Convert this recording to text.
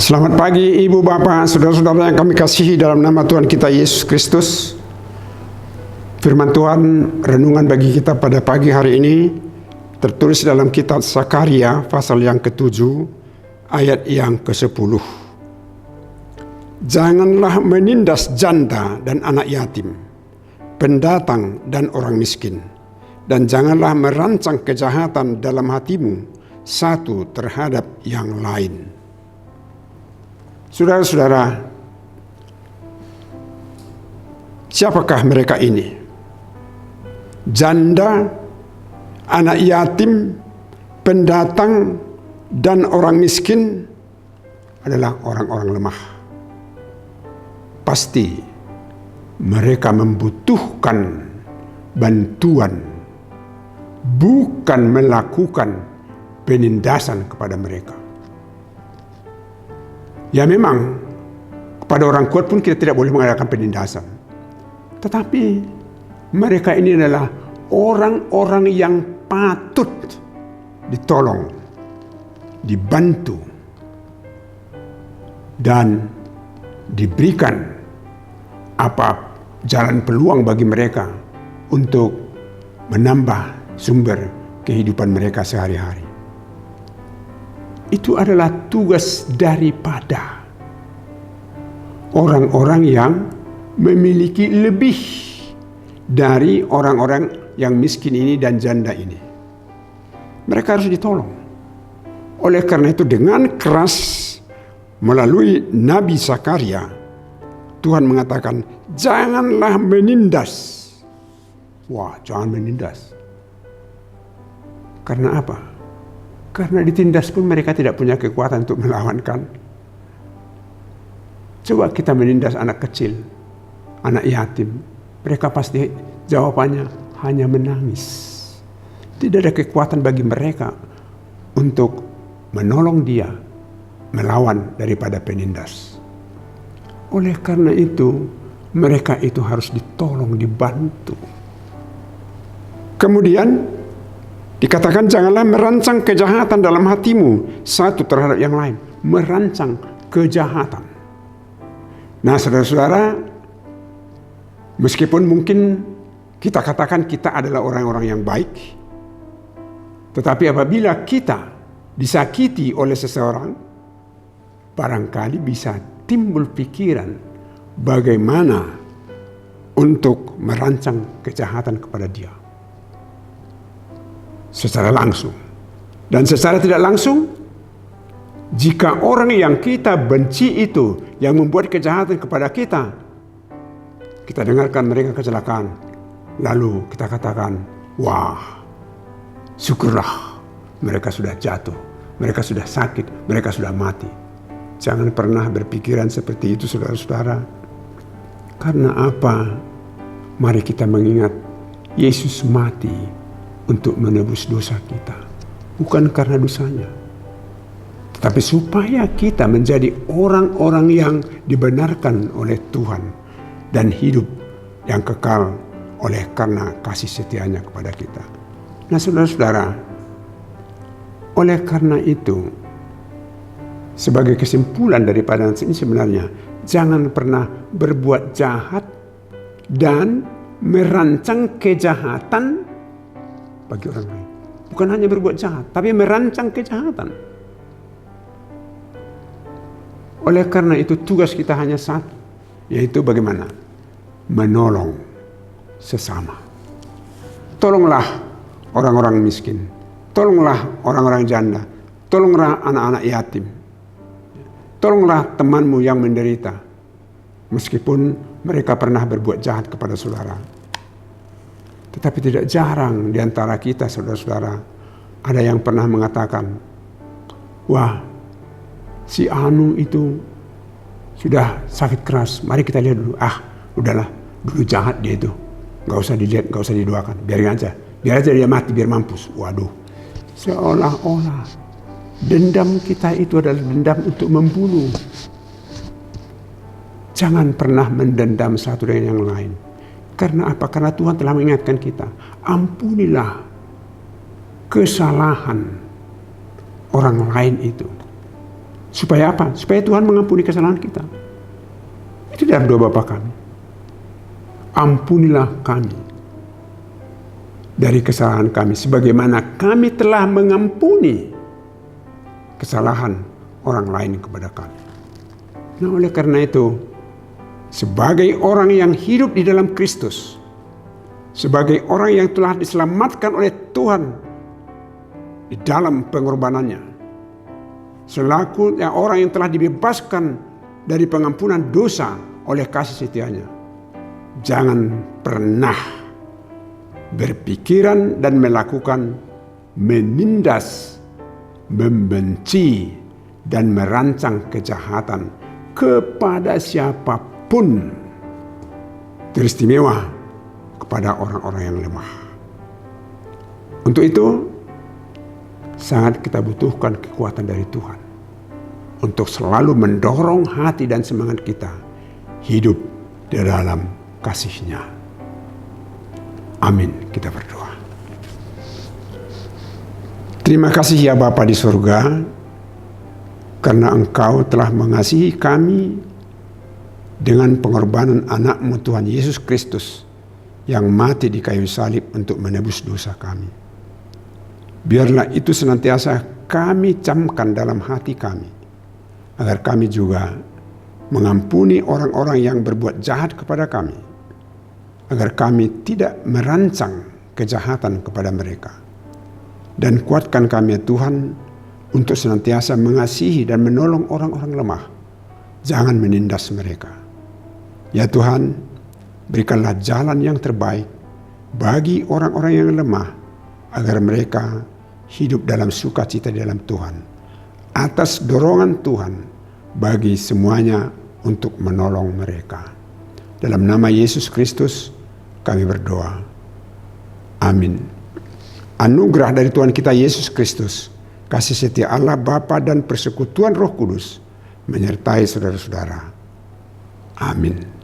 Selamat pagi Ibu Bapak, Saudara-saudara yang kami kasihi dalam nama Tuhan kita Yesus Kristus. Firman Tuhan renungan bagi kita pada pagi hari ini tertulis dalam kitab Zakaria pasal yang ke-7 ayat yang ke-10. Janganlah menindas janda dan anak yatim, pendatang dan orang miskin, dan janganlah merancang kejahatan dalam hatimu satu terhadap yang lain. Saudara-saudara, siapakah mereka ini? Janda, anak yatim, pendatang, dan orang miskin adalah orang-orang lemah. Pasti mereka membutuhkan bantuan, bukan melakukan penindasan kepada mereka. Ya memang, kepada orang kuat pun kita tidak boleh mengadakan penindasan. Tetapi mereka ini adalah orang-orang yang patut ditolong, dibantu, dan diberikan apa jalan peluang bagi mereka untuk menambah sumber kehidupan mereka sehari-hari. Itu adalah tugas daripada orang-orang yang memiliki lebih dari orang-orang yang miskin ini dan janda ini. Mereka harus ditolong. Oleh karena itu dengan keras melalui Nabi Zakaria, Tuhan mengatakan, janganlah menindas. Wah, jangan menindas. Karena apa? Karena ditindas pun mereka tidak punya kekuatan untuk melawankan. Coba kita menindas anak kecil, anak yatim. Mereka pasti jawabannya hanya menangis. Tidak ada kekuatan bagi mereka untuk menolong dia melawan daripada penindas. Oleh karena itu, mereka itu harus ditolong, dibantu. Kemudian dikatakan janganlah merancang kejahatan dalam hatimu satu terhadap yang lain. Merancang kejahatan. Nah saudara-saudara, meskipun mungkin kita katakan kita adalah orang-orang yang baik, tetapi apabila kita disakiti oleh seseorang, barangkali bisa timbul pikiran bagaimana untuk merancang kejahatan kepada dia. Secara langsung dan secara tidak langsung, jika orang yang kita benci itu yang membuat kejahatan kepada kita, kita dengarkan mereka kecelakaan, lalu kita katakan, wah, syukurlah mereka sudah jatuh, mereka sudah sakit, mereka sudah mati. Jangan pernah berpikiran seperti itu, saudara-saudara. Karena apa? Mari kita mengingat Yesus mati untuk menebus dosa kita, bukan karena dosanya, tetapi supaya kita menjadi orang-orang yang dibenarkan oleh Tuhan dan hidup yang kekal oleh karena kasih setianya kepada kita. Nah saudara-saudara, oleh karena itu, sebagai kesimpulan daripada ini sebenarnya, jangan pernah berbuat jahat dan merancang kejahatan bagi orang lain. Bukan hanya berbuat jahat, tapi merancang kejahatan. Oleh karena itu tugas kita hanya satu, yaitu bagaimana? Menolong sesama. Tolonglah orang-orang miskin, tolonglah orang-orang janda, tolonglah anak-anak yatim, tolonglah temanmu yang menderita, meskipun mereka pernah berbuat jahat kepada saudara. Tetapi tidak jarang di antara kita, saudara-saudara, ada yang pernah mengatakan, wah, si Anu itu sudah sakit keras, mari kita lihat dulu. Ah, udahlah, dulu jahat dia itu, nggak usah dilihat, nggak usah didoakan, biar aja dia mati, biar mampus. Waduh, seolah-olah dendam kita itu adalah dendam untuk membunuh. Jangan pernah mendendam satu dengan yang lain. Karena apa? Karena Tuhan telah mengingatkan kita, ampunilah kesalahan orang lain itu. Supaya apa? Supaya Tuhan mengampuni kesalahan kita. Itu dalam doa Bapa kami. Ampunilah kami dari kesalahan kami, sebagaimana kami telah mengampuni kesalahan orang lain kepada kami. Nah, oleh karena itu, sebagai orang yang hidup di dalam Kristus, sebagai orang yang telah diselamatkan oleh Tuhan di dalam pengorbanannya, selaku orang yang telah dibebaskan dari pengampunan dosa oleh kasih setianya, jangan pernah berpikiran dan melakukan menindas, membenci, dan merancang kejahatan kepada siapapun, teristimewa kepada orang-orang yang lemah. Untuk itu, sangat kita butuhkan kekuatan dari Tuhan untuk selalu mendorong hati dan semangat kita hidup di dalam kasih-Nya. Amin. Kita berdoa. Terima kasih ya Bapa di surga, karena Engkau telah mengasihi kami dengan pengorbanan anak-Mu Tuhan Yesus Kristus yang mati di kayu salib untuk menebus dosa kami. Biarlah itu senantiasa kami camkan dalam hati kami, agar kami juga mengampuni orang-orang yang berbuat jahat kepada kami, agar kami tidak merancang kejahatan kepada mereka. Dan kuatkan kami ya Tuhan, untuk senantiasa mengasihi dan menolong orang-orang lemah. Jangan menindas mereka. Ya Tuhan, berikanlah jalan yang terbaik bagi orang-orang yang lemah, agar mereka hidup dalam sukacita di dalam Tuhan, atas dorongan Tuhan bagi semuanya untuk menolong mereka. Dalam nama Yesus Kristus kami berdoa. Amin. Anugerah dari Tuhan kita Yesus Kristus, kasih setia Allah Bapa dan persekutuan Roh Kudus menyertai saudara-saudara. Amin.